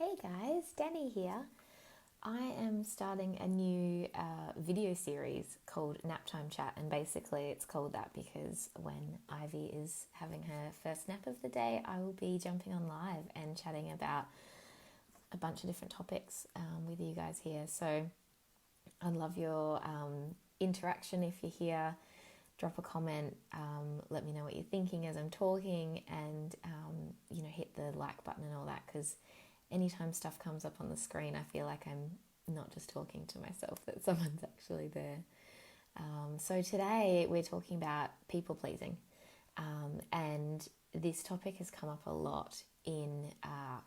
Hey guys, Danny here. I am starting a new video series called Naptime Chat, and basically it's called that because when Ivy is having her first nap of the day, I will be jumping on live and chatting about a bunch of different topics with you guys here. So I'd love your interaction if you're here. Drop a comment, let me know what you're thinking as I'm talking, and hit the like button and all that, because anytime stuff comes up on the screen, I feel like I'm not just talking to myself, that someone's actually there. So today we're talking about people pleasing, and this topic has come up a lot in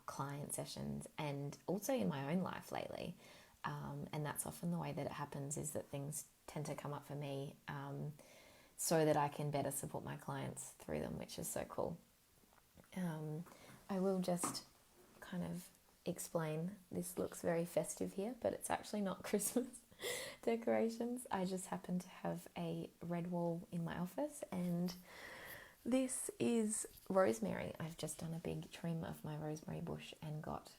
client sessions and also in my own life lately. And that's often the way that it happens, is that things tend to come up for me so that I can better support my clients through them, which is so cool. I will just kind of explain, this looks very festive here, but it's actually not Christmas decorations. I just happen to have a red wall in my office, and this is rosemary. I've just done a big trim of my rosemary bush and got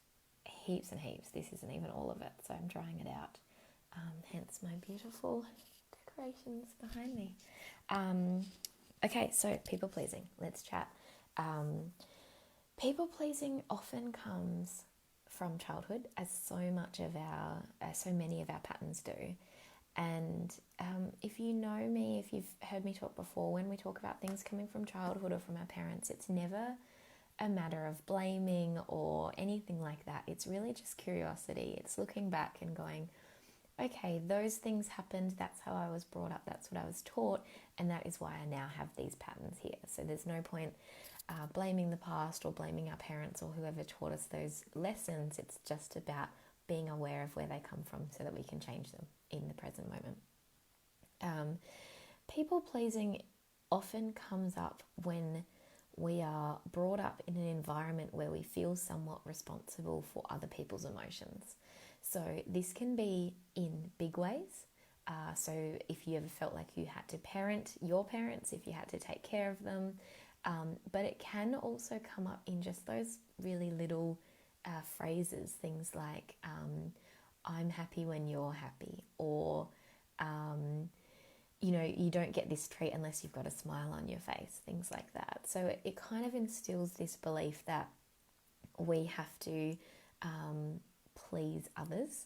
heaps and heaps. This isn't even all of it, so I'm drying it out. Hence my beautiful decorations behind me. Okay, so people pleasing. Let's chat. People pleasing often comes from childhood, as so many of our patterns do. And if you know me, if you've heard me talk before, when we talk about things coming from childhood or from our parents, it's never a matter of blaming or anything like that. It's really just curiosity. It's looking back and going, okay, those things happened, that's how I was brought up, that's what I was taught, and that is why I now have these patterns here. So there's no point blaming the past or blaming our parents or whoever taught us those lessons. It's just about being aware of where they come from so that we can change them in the present moment. People pleasing often comes up when we are brought up in an environment where we feel somewhat responsible for other people's emotions. So this can be in big ways. So if you ever felt like you had to parent your parents, if you had to take care of them, but it can also come up in just those really little phrases, things like I'm happy when you're happy, or you don't get this treat unless you've got a smile on your face, things like that. So it kind of instills this belief that we have to please others.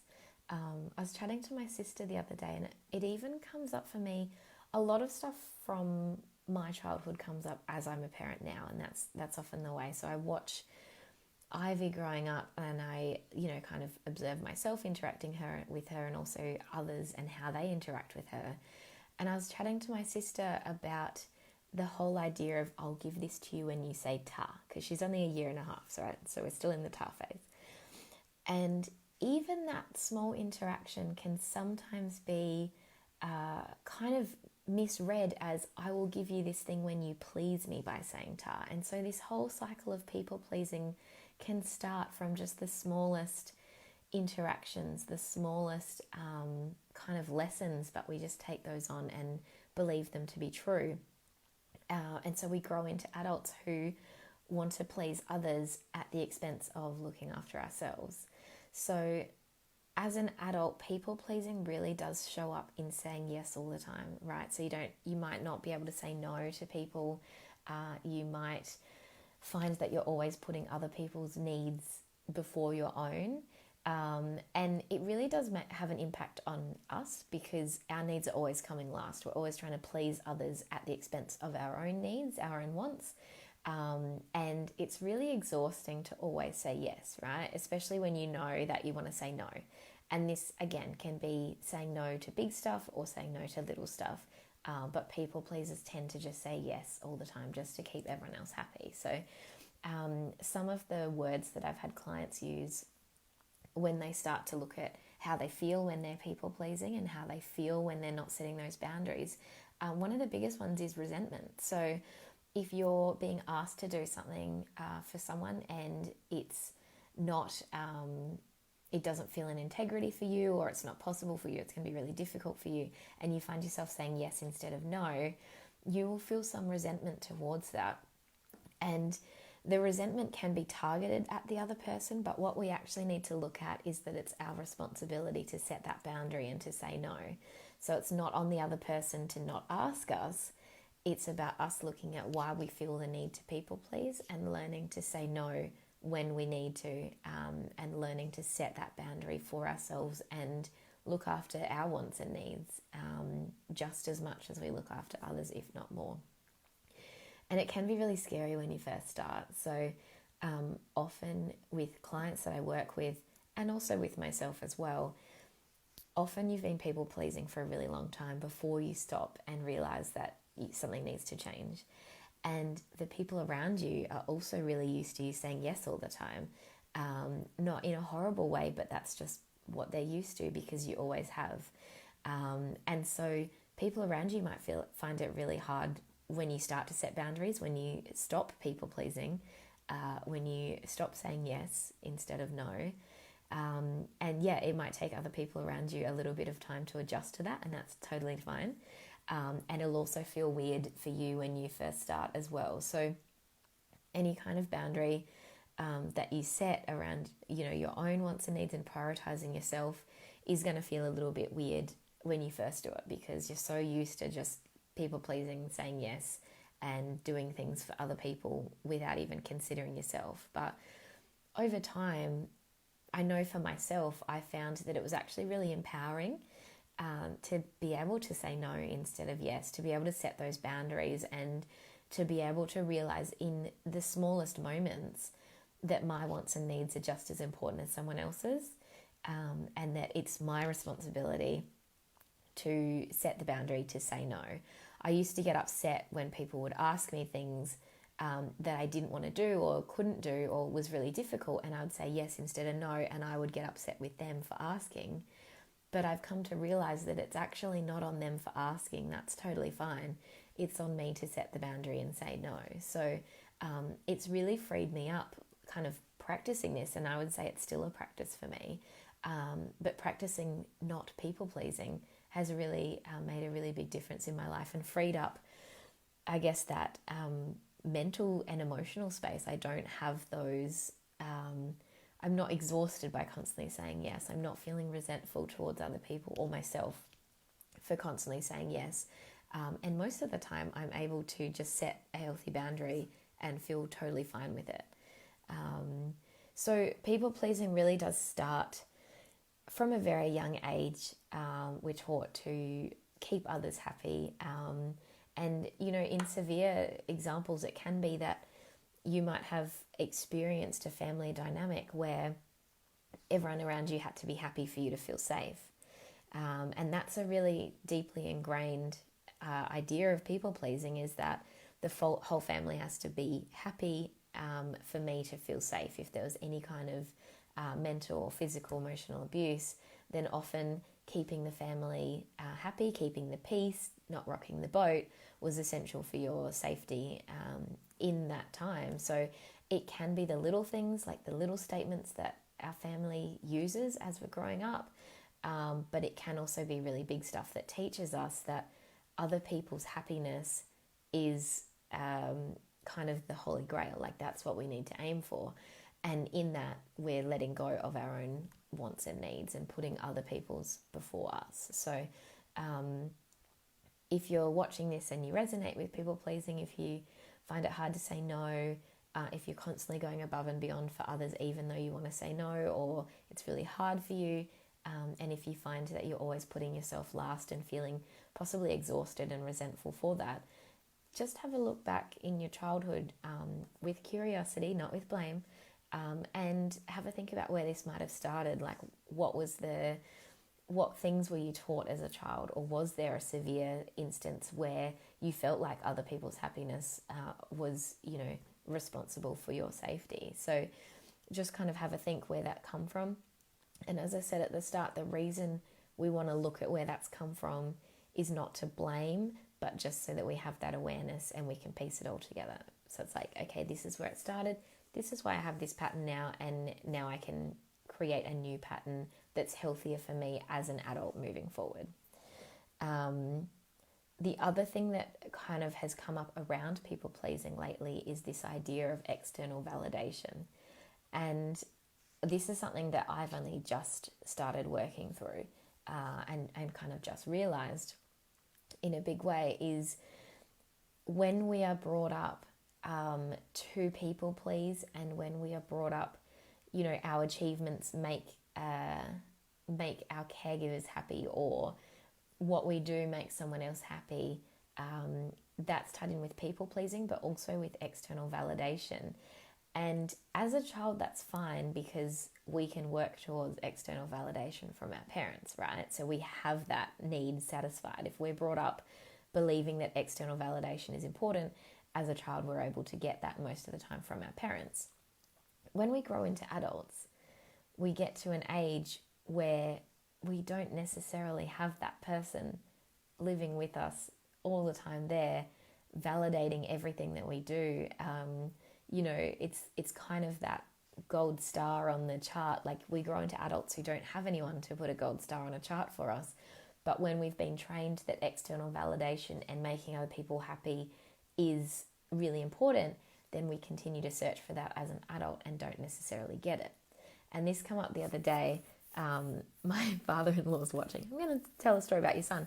I was chatting to my sister the other day, and it even comes up for me. A lot of stuff from my childhood comes up as I'm a parent now, and that's often the way. So I watch Ivy growing up, and I kind of observe myself interacting with her and also others and how they interact with her. And I was chatting to my sister about the whole idea of, I'll give this to you when you say ta, because she's only 1.5 years, so we're still in the ta phase. And even that small interaction can sometimes be kind of misread as, I will give you this thing when you please me by saying ta. And so this whole cycle of people pleasing can start from just the smallest interactions, the smallest kind of lessons, but we just take those on and believe them to be true. And so we grow into adults who want to please others at the expense of looking after ourselves. So as an adult, people pleasing really does show up in saying yes all the time, right? So you might not be able to say no to people. You might find that you're always putting other people's needs before your own. And it really does have an impact on us, because our needs are always coming last. We're always trying to please others at the expense of our own needs, our own wants. And it's really exhausting to always say yes, right? Especially when you know that you want to say no. And this, again, can be saying no to big stuff or saying no to little stuff. But people pleasers tend to just say yes all the time just to keep everyone else happy. So some of the words that I've had clients use when they start to look at how they feel when they're people pleasing and how they feel when they're not setting those boundaries, one of the biggest ones is resentment. So if you're being asked to do something for someone and it's not, it doesn't feel an integrity for you, or it's not possible for you, it's going to be really difficult for you, and you find yourself saying yes instead of no, you will feel some resentment towards that. And The resentment can be targeted at the other person, but what we actually need to look at is that it's our responsibility to set that boundary and to say no. So it's not on the other person to not ask us. It's about us looking at why we feel the need to people please and learning to say no when we need to, and learning to set that boundary for ourselves and look after our wants and needs just as much as we look after others, if not more. And it can be really scary when you first start. So often with clients that I work with, and also with myself as well, often you've been people pleasing for a really long time before you stop and realize that something needs to change. And the people around you are also really used to you saying yes all the time. Not in a horrible way, but that's just what they're used to because you always have. And so people around you might find it really hard when you start to set boundaries, when you stop people pleasing, when you stop saying yes instead of no. And yeah, it might take other people around you a little bit of time to adjust to that, and that's totally fine. And it'll also feel weird for you when you first start as well. So any kind of boundary that you set around, your own wants and needs and prioritizing yourself is going to feel a little bit weird when you first do it because you're so used to just people pleasing, saying yes, and doing things for other people without even considering yourself. But over time, I know for myself, I found that it was actually really empowering to be able to say no instead of yes, to be able to set those boundaries and to be able to realize in the smallest moments that my wants and needs are just as important as someone else's, and that it's my responsibility to set the boundary to say no. I used to get upset when people would ask me things that I didn't want to do or couldn't do or was really difficult, and I would say yes instead of no, and I would get upset with them for asking. But I've come to realize that it's actually not on them for asking. That's totally fine. It's on me to set the boundary and say no. So it's really freed me up kind of practicing this, and I would say it's still a practice for me. But practicing not people pleasing has really made a really big difference in my life and freed up, I guess, that mental and emotional space. I don't have those, I'm not exhausted by constantly saying yes. I'm not feeling resentful towards other people or myself for constantly saying yes. And most of the time I'm able to just set a healthy boundary and feel totally fine with it. So people pleasing really does start from a very young age. We're taught to keep others happy. And, in severe examples, it can be that you might have experienced a family dynamic where everyone around you had to be happy for you to feel safe. And that's a really deeply ingrained idea of people pleasing, is that the whole family has to be happy for me to feel safe. If there was any kind of mental or physical, emotional abuse, then often keeping the family happy, keeping the peace, not rocking the boat was essential for your safety in that time. So it can be the little things, like the little statements that our family uses as we're growing up, but it can also be really big stuff that teaches us that other people's happiness is kind of the holy grail. Like that's what we need to aim for. And in that, we're letting go of our own wants and needs and putting other people's before us. So if you're watching this and you resonate with people pleasing, if you find it hard to say no, if you're constantly going above and beyond for others even though you want to say no, or it's really hard for you, and if you find that you're always putting yourself last and feeling possibly exhausted and resentful for that, just have a look back in your childhood with curiosity, not with blame, and have a think about where this might have started. Like what things were you taught as a child, or was there a severe instance where you felt like other people's happiness was, responsible for your safety? So just kind of have a think where that come from. And as I said at the start, the reason we want to look at where that's come from is not to blame, but just so that we have that awareness and we can piece it all together. So it's like, okay, this is where it started. This is why I have this pattern now, and now I can create a new pattern that's healthier for me as an adult moving forward. The other thing that kind of has come up around people pleasing lately is this idea of external validation. And this is something that I've only just started working through and kind of just realized in a big way is when we are brought up to people please, and when we are brought up, you know, our achievements make our caregivers happy, or what we do makes someone else happy. That's tied in with people pleasing, but also with external validation. And as a child, that's fine because we can work towards external validation from our parents, right? So we have that need satisfied. If we're brought up believing that external validation is important, as a child, we're able to get that most of the time from our parents. When we grow into adults, we get to an age where we don't necessarily have that person living with us all the time there, validating everything that we do. You know, it's kind of that gold star on the chart. Like, we grow into adults who don't have anyone to put a gold star on a chart for us. But when we've been trained that external validation and making other people happy is really important, then we continue to search for that as an adult and don't necessarily get it. And this came up the other day. My father-in-law's watching. I'm going to tell a story about your son.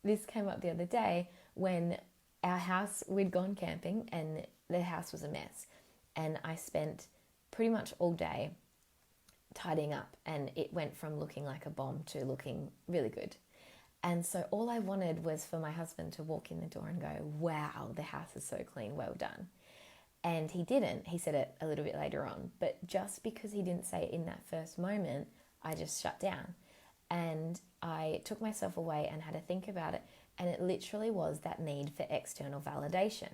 This came up the other day when our house, we'd gone camping and the house was a mess. And I spent pretty much all day tidying up, and it went from looking like a bomb to looking really good. And so all I wanted was for my husband to walk in the door and go, wow, the house is so clean, well done. And he didn't. He said it a little bit later on. But just because he didn't say it in that first moment, I just shut down. And I took myself away and had to think about it. And it literally was that need for external validation.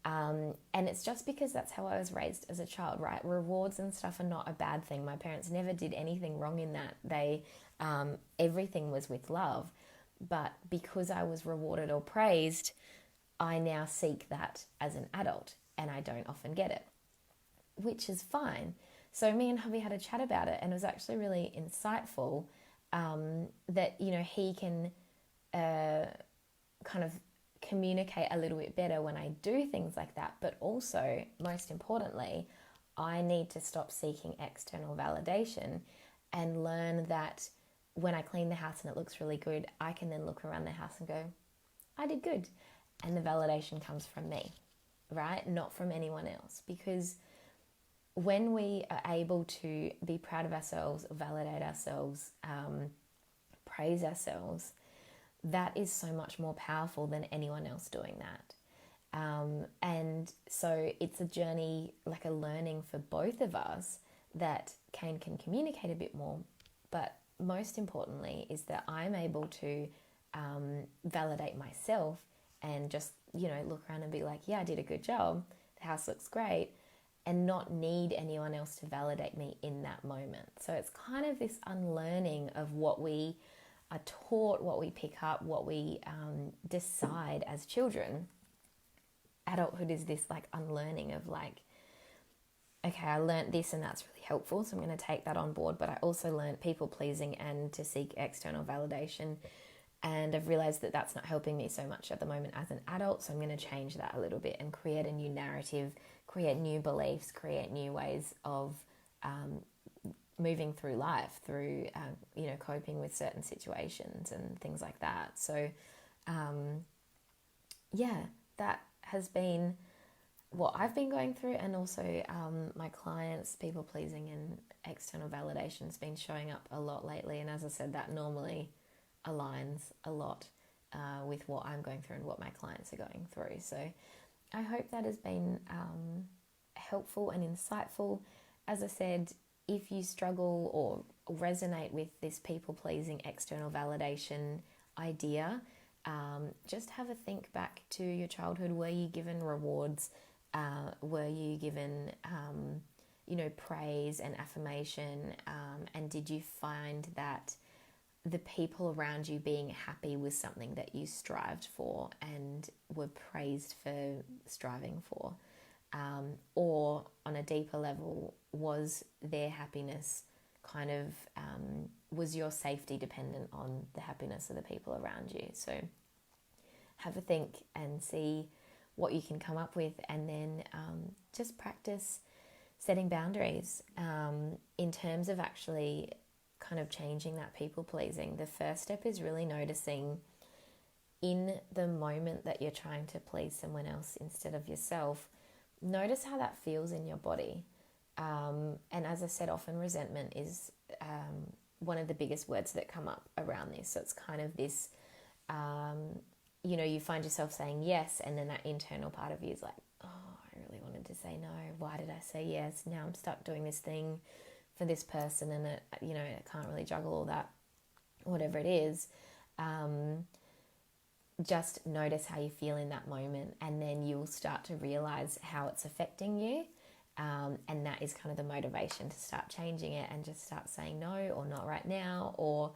And it's just because that's how I was raised as a child, right? Rewards and stuff are not a bad thing. My parents never did anything wrong in that. They, everything was with love. But because I was rewarded or praised, I now seek that as an adult, and I don't often get it, which is fine. So me and hubby had a chat about it, and it was actually really insightful that, you know, he can kind of communicate a little bit better when I do things like that. But also, most importantly, I need to stop seeking external validation and learn that when I clean the house and it looks really good, I can then look around the house and go, I did good. And the validation comes from me, right? Not from anyone else. Because when we are able to be proud of ourselves, validate ourselves, praise ourselves, that is so much more powerful than anyone else doing that. And so it's a journey, like a learning for both of us, that Kane can communicate a bit more. But most importantly is that I'm able to validate myself and just, you know, look around and be like, yeah, I did a good job. The house looks great. And not need anyone else to validate me in that moment. So it's kind of this unlearning of what we are taught, what we pick up, what we decide as children. Adulthood is this like unlearning of like, okay, I learnt this and that's really helpful, so I'm going to take that on board. But I also learnt people pleasing and to seek external validation. And I've realized that that's not helping me so much at the moment as an adult. So I'm going to change that a little bit and create a new narrative, create new beliefs, create new ways of moving through life, through, you know, coping with certain situations and things like that. So, yeah, that has been what I've been going through. And also my clients, people pleasing and external validation has been showing up a lot lately. And as I said, that normally aligns a lot with what I'm going through and what my clients are going through. So I hope that has been helpful and insightful. As I said, if you struggle or resonate with this people-pleasing external validation idea, just have a think back to your childhood. Were you given rewards? Were you given, you know, praise and affirmation? And did you find that the people around you being happy was something that you strived for and were praised for striving for? Or on a deeper level, was their happiness kind of, was your safety dependent on the happiness of the people around you? So have a think and see what you can come up with, and then just practice setting boundaries. In terms of actually kind of changing that people pleasing, the first step is really noticing in the moment that you're trying to please someone else instead of yourself, notice how that feels in your body. And as I said, often resentment is one of the biggest words that come up around this. So it's kind of this, you find yourself saying yes, and then that internal part of you is like, oh, I really wanted to say no. Why did I say yes? Now I'm stuck doing this thing for this person, and I can't really juggle all that, whatever it is. Just notice how you feel in that moment, and then you'll start to realize how it's affecting you. And that is kind of the motivation to start changing it and just start saying no, or not right now, or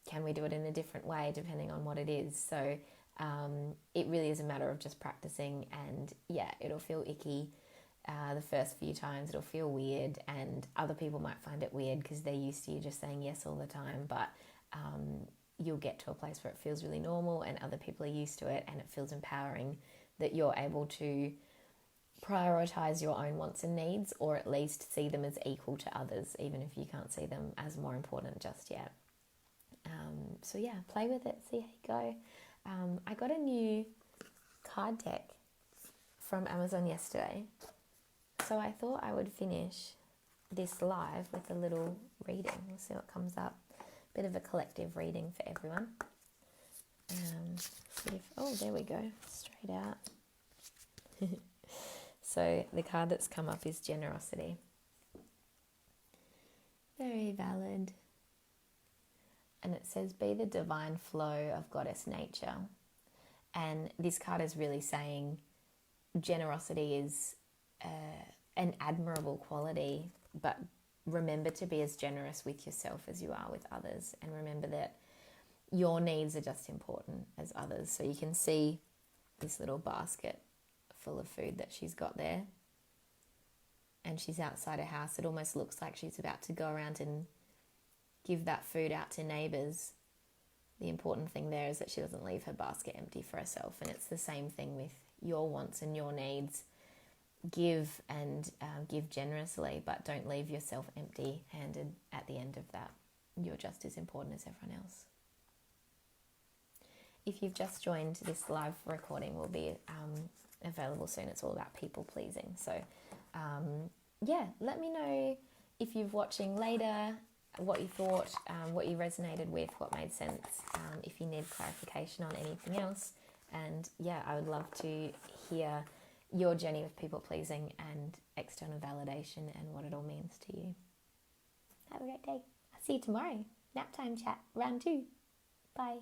can we do it in a different way, depending on what it is. So it really is a matter of just practicing, and yeah, it'll feel icky the first few times. It'll feel weird, and other people might find it weird because they're used to you just saying yes all the time, but you'll get to a place where it feels really normal and other people are used to it, and it feels empowering that you're able to prioritize your own wants and needs, or at least see them as equal to others, even if you can't see them as more important just yet. So yeah, play with it, see how you go. I got a new card deck from Amazon yesterday, so I thought I would finish this live with a little reading. We'll see what comes up. Bit of a collective reading for everyone. There we go, straight out. So the card that's come up is generosity. Very valid. And it says, be the divine flow of goddess nature. And this card is really saying generosity is an admirable quality, but remember to be as generous with yourself as you are with others. And remember that your needs are just important as others. So you can see this little basket full of food that she's got there, and she's outside her house. It almost looks like she's about to go around and give that food out to neighbours. The important thing there is that she doesn't leave her basket empty for herself, and it's the same thing with your wants and your needs. Give and give generously, but don't leave yourself empty-handed at the end of that. You're just as important as everyone else. If you've just joined, this live recording will be available soon. It's all about people pleasing. So let me know if you're watching later, what you thought, what you resonated with, what made sense, if you need clarification on anything else. And yeah, I would love to hear your journey with people pleasing and external validation and what it all means to you. Have a great day. I'll see you tomorrow. Nap time chat, round 2. Bye.